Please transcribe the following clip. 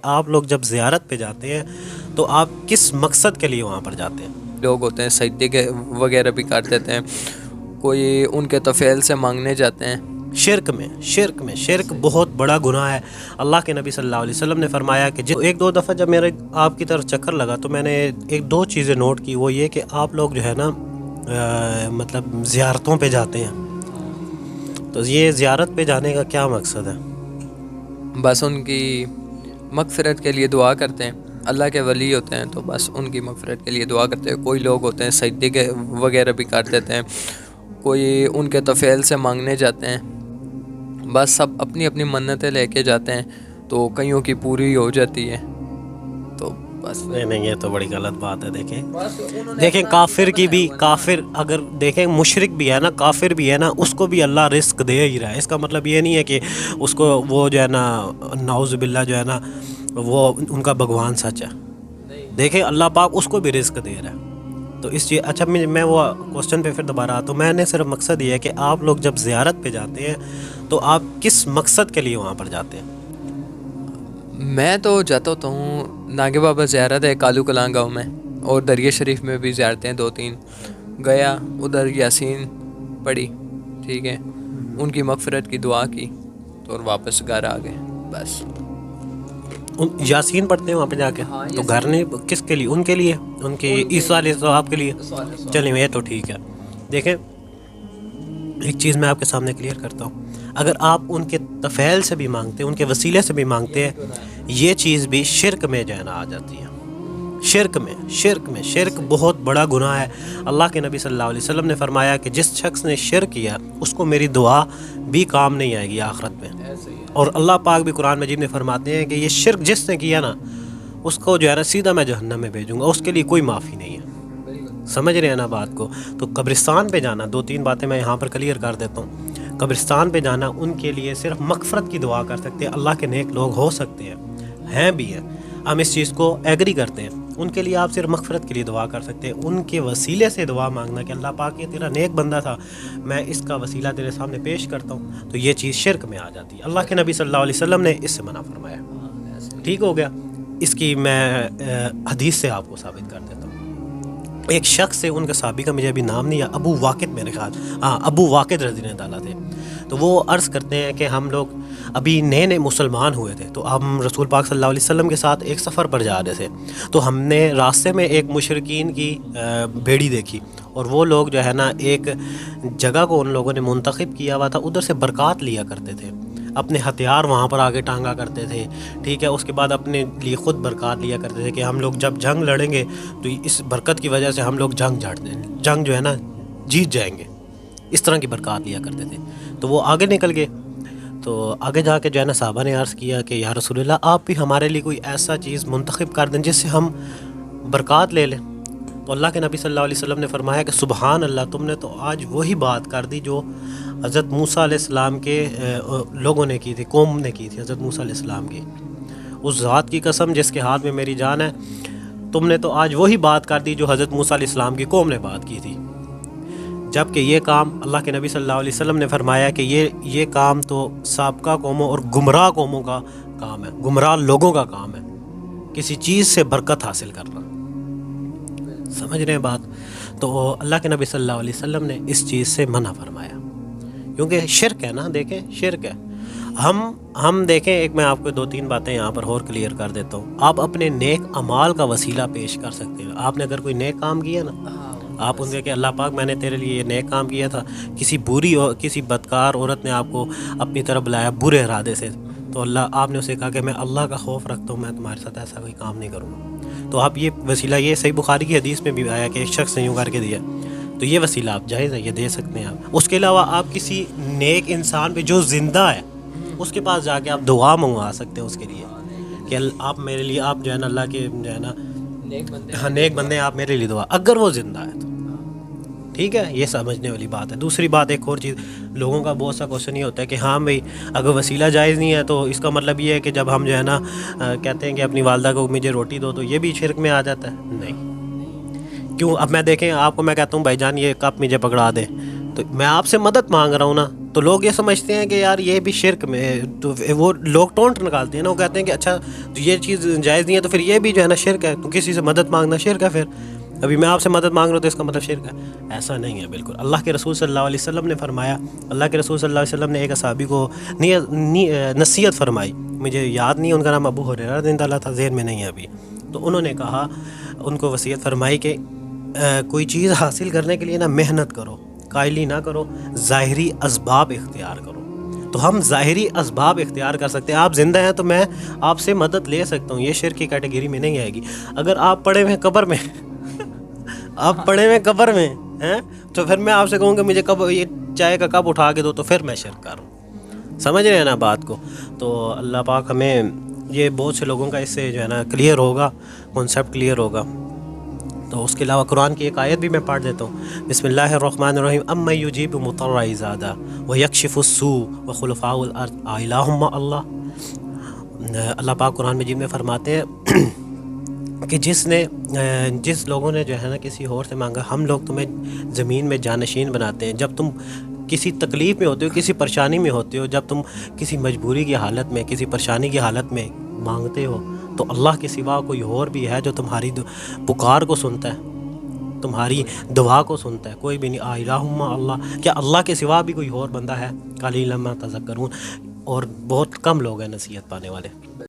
آپ لوگ جب زیارت پہ جاتے ہیں تو آپ کس مقصد کے لیے وہاں پر جاتے ہیں؟ لوگ ہوتے ہیں سجدے کے وغیرہ بھی کر دیتے ہیں، کوئی ان کے طفیل سے مانگنے جاتے ہیں۔ شرک بہت بڑا گناہ ہے۔ اللہ کے نبی صلی اللہ علیہ وسلم نے فرمایا کہ ایک دو دفعہ جب میرے آپ کی طرف چکر لگا تو میں نے ایک دو چیزیں نوٹ کی، وہ یہ کہ آپ لوگ جو ہے نا مطلب زیارتوں پہ جاتے ہیں، تو یہ زیارت پہ جانے کا کیا مقصد ہے؟ بس ان کی مغفرت کے لیے دعا کرتے ہیں، اللہ کے ولی ہوتے ہیں تو بس ان کی مغفرت کے لیے دعا کرتے ہیں۔ کوئی لوگ ہوتے ہیں سجدے کے وغیرہ بھی کر دیتے ہیں، کوئی ان کے طفیل سے مانگنے جاتے ہیں۔ بس سب اپنی اپنی منتیں لے کے جاتے ہیں تو کئیوں کی پوری ہو جاتی ہے، تو بس نہیں یہ تو بڑی غلط بات ہے۔ دیکھیں کافر کی بھی، کافر اگر دیکھیں مشرک بھی ہے نا، کافر بھی ہے نا، اس کو بھی اللہ رزق دے ہی رہا ہے۔ اس کا مطلب یہ نہیں ہے کہ اس کو وہ جو ہے نا نعوذ باللہ جو ہے نا وہ ان کا بھگوان سچ ہے۔ دیکھیں اللہ پاک اس کو بھی رزق دے رہا ہے۔ تو اس چیز اچھا میں وہ کوسچن پہ پھر دوبارہ آتا ہوں۔ میں نے صرف مقصد یہ ہے کہ آپ لوگ جب زیارت پہ جاتے ہیں تو آپ کس مقصد کے لیے وہاں پر جاتے ہیں؟ میں تو جاتا ہوتا ہوں، ناگے بابا زیارت ہے کالو کلاں گاؤں میں، اور دریا شریف میں بھی زیارتیں 2-3 گیا، ادھر یاسین پڑھی، ٹھیک ہے، ان کی مغفرت کی دعا کی تو اور واپس گھر آ گئے بس۔ یاسین پڑھتے ہیں وہاں پہ جا کے؟ تو گھر نہیں، کس کے لیے؟ ان کے لیے، ان کے عیسیٰ علیہ السلام کے لیے؟ چلیں یہ تو ٹھیک ہے۔ دیکھیں ایک چیز میں آپ کے سامنے کلیئر کرتا ہوں، اگر آپ ان کے طفیل سے بھی مانگتے ہیں، ان کے وسیلے سے بھی مانگتے ہیں، یہ چیز بھی شرک میں جو ہے نا آ جاتی ہے۔ شرک بہت بڑا گناہ ہے۔ اللہ کے نبی صلی اللہ علیہ وسلم نے فرمایا کہ جس شخص نے شرک کیا اس کو میری دعا بھی کام نہیں آئے گی آخرت میں۔ اور اللہ پاک بھی قرآن مجید میں فرماتے ہیں کہ یہ شرک جس نے کیا نا اس کو جو ہے نا سیدھا میں جہنم میں بھیجوں گا، اس کے لیے کوئی معافی نہیں ہے۔ سمجھ رہے ہیں نا بات کو؟ تو قبرستان پہ جانا، 2-3 باتیں میں یہاں پر کلیئر کر دیتا ہوں۔ قبرستان پہ جانا ان کے لیے صرف مغفرت کی دعا کر سکتے ہیں۔ اللہ کے نیک لوگ ہو سکتے ہیں بھی ہیں، ہم اس چیز کو ایگری کرتے ہیں۔ ان کے لیے آپ صرف مغفرت کے لیے دعا کر سکتے ہیں، ان کے وسیلے سے دعا مانگنا کہ اللہ پاک یہ تیرا نیک بندہ تھا، میں اس کا وسیلہ تیرے سامنے پیش کرتا ہوں، تو یہ چیز شرک میں آ جاتی ہے۔ اللہ کے نبی صلی اللہ علیہ وسلم نے اس سے منع فرمایا۔ ٹھیک ہو گیا؟ اس کی میں حدیث سے آپ کو ثابت کر دیتا ہوں۔ ایک شخص سے، ان کا صحابی کا مجھے ابھی نام نہیں ہے، ابو واقد میرے خیال، ابو واقد رضی اللہ تعالیٰ تھے۔ تو وہ عرض کرتے ہیں کہ ہم لوگ ابھی نئے مسلمان ہوئے تھے، تو ہم رسول پاک صلی اللہ علیہ وسلم کے ساتھ ایک سفر پر جا رہے تھے، تو ہم نے راستے میں ایک مشرکین کی بھیڑی دیکھی، اور وہ لوگ جو ہے نا ایک جگہ کو ان لوگوں نے منتخب کیا ہوا تھا، ادھر سے برکات لیا کرتے تھے، اپنے ہتھیار وہاں پر آگے ٹانگا کرتے تھے، ٹھیک ہے، اس کے بعد اپنے لیے خود برکات لیا کرتے تھے کہ ہم لوگ جب جنگ لڑیں گے تو اس برکت کی وجہ سے ہم لوگ جنگ جو ہے نا جیت جائیں گے، اس طرح کی برکات لیا کرتے تھے۔ تو وہ آگے نکل گئے، تو آگے جا کے جو ہے نا صحابہ نے عرض کیا کہ یا رسول اللہ آپ بھی ہمارے لیے کوئی ایسا چیز منتخب کر دیں جس سے ہم برکات لے لیں۔ تو اللہ کے نبی صلی اللہ علیہ وسلم نے فرمایا کہ سبحان اللہ، تم نے تو آج وہی بات کر دی جو حضرت موسیٰ علیہ السلام کے لوگوں نے کی تھی، قوم نے کی تھی حضرت موسیٰ علیہ السلام کی۔ اس ذات کی قسم جس کے ہاتھ میں میری جان ہے، تم نے تو آج وہی بات کر دی جو حضرت موسیٰ علیہ السلام کی قوم نے بات کی تھی۔ جبکہ یہ کام اللہ کے نبی صلی اللہ علیہ وسلم نے فرمایا کہ یہ کام تو سابقہ قوموں اور گمراہ قوموں کا کام ہے، گمراہ لوگوں کا کام ہے، کسی چیز سے برکت حاصل کرنا۔ سمجھ رہے ہیں بات؟ تو اللہ کے نبی صلی اللہ علیہ وسلم نے اس چیز سے منع فرمایا، کیونکہ شرک ہے نا، دیکھیں شرک ہے۔ ہم دیکھیں، ایک میں آپ کو 2-3 باتیں یہاں پر اور کلیئر کر دیتا ہوں۔ آپ اپنے نیک اعمال کا وسیلہ پیش کر سکتے ہیں۔ آپ نے اگر کوئی نیک کام کیا نا، آپ ان کے کہ اللہ پاک میں نے تیرے لیے یہ نیک کام کیا تھا، کسی بدکار عورت نے آپ کو اپنی طرف بلایا برے ارادے سے، تو آپ نے اسے کہا کہ میں اللہ کا خوف رکھتا ہوں، میں تمہارے ساتھ ایسا کوئی کام نہیں کروں گا، تو آپ یہ وسیلہ، یہ صحیح بخاری کی حدیث میں بھی آیا کہ ایک شخص نے یوں کر کے دیا، تو یہ وسیلہ آپ جائز ہے، یہ دے سکتے ہیں آپ۔ اس کے علاوہ آپ کسی نیک انسان پہ جو زندہ ہے اس کے پاس جا کے آپ دعا منگوا سکتے ہیں اس کے لیے کہ آپ میرے لیے، آپ جو ہے نا اللہ کے جو ہے نا نیک بندے، آپ میرے لیے دعا، اگر وہ زندہ ہے تو ٹھیک ہے، یہ سمجھنے والی بات ہے۔ دوسری بات، ایک اور چیز، لوگوں کا بہت سا کوشچن یہ ہوتا ہے کہ ہاں بھائی اگر وسیلہ جائز نہیں ہے تو اس کا مطلب یہ ہے کہ جب ہم جو ہے نا کہتے ہیں کہ اپنی والدہ کو مجھے روٹی دو، تو یہ بھی شرک میں آ جاتا ہے؟ نہیں۔ کیوں؟ اب میں دیکھیں آپ کو میں کہتا ہوں بھائی جان یہ کپ مجھے پکڑا دیں، تو میں آپ سے مدد مانگ رہا ہوں نا، تو لوگ یہ سمجھتے ہیں کہ یار یہ بھی شرک میں، تو وہ لوگ ٹونٹ نکالتے ہیں نا، وہ کہتے ہیں کہ اچھا یہ چیز جائز نہیں ہے تو پھر یہ بھی جو ہے نا شرک ہے، تو کسی سے مدد مانگنا شرک ہے، پھر ابھی میں آپ سے مدد مانگ رہا ہوں تو اس کا مطلب شرک ہے؟ ایسا نہیں ہے بالکل۔ اللہ کے رسول صلی اللہ علیہ وسلم نے فرمایا، اللہ کے رسول صلی اللہ علیہ وسلم نے ایک صحابی کو نصیحت فرمائی، مجھے یاد نہیں ان کا نام ابو ہریرہ رضی اللہ تھا، ذہن میں نہیں ہے ابھی، تو انہوں نے کہا، ان کو وصیت فرمائی کہ کوئی چیز حاصل کرنے کے لیے نا محنت کرو، قائلی نہ کرو، ظاہری اسباب اختیار کرو۔ تو ہم ظاہری اسباب اختیار کر سکتے ہیں، آپ زندہ ہیں تو میں آپ سے مدد لے سکتا ہوں، یہ شرک کی کیٹیگری میں نہیں آئے گی۔ اگر آپ پڑے ہوئے قبر میں آپ پڑے ہوئے قبر میں ہیں تو پھر میں آپ سے کہوں کہ مجھے کب یہ چائے کا کپ اٹھا کے دو، تو پھر میں شرک کر رہا ہوں۔ سمجھ رہے ہیں نا بات کو؟ تو اللہ پاک ہمیں، یہ بہت سے لوگوں کا اس سے جو ہے نا کلیئر ہوگا، کنسیپٹ کلیئر ہوگا۔ تو اس کے علاوہ قرآن کی ایک آیت بھی میں پڑھ دیتا ہوں، بسم اللہ الرحمن الرحیم، امن یجیب مضطر اذا دعا ویکشف السوء وخلفاء الارض االہ مع اللہ۔ اللہ پاک قرآن مجید میں فرماتے ہیں کہ جس لوگوں نے جو ہے نا کسی اور سے مانگا، ہم لوگ تمہیں زمین میں جانشین بناتے ہیں، جب تم کسی تکلیف میں ہوتے ہو، کسی پریشانی میں ہوتے ہو، جب تم کسی مجبوری کی حالت میں، کسی پریشانی کی حالت میں مانگتے ہو، تو اللہ کے سوا کوئی اور بھی ہے جو تمہاری پکار کو سنتا ہے، تمہاری دعا کو سنتا ہے؟ کوئی بھی نہیں۔ الہ مع اللہ، کیا اللہ کے سوا بھی کوئی اور بندہ ہے؟ قلیلا ما تذکرون، اور بہت کم لوگ ہیں نصیحت پانے والے۔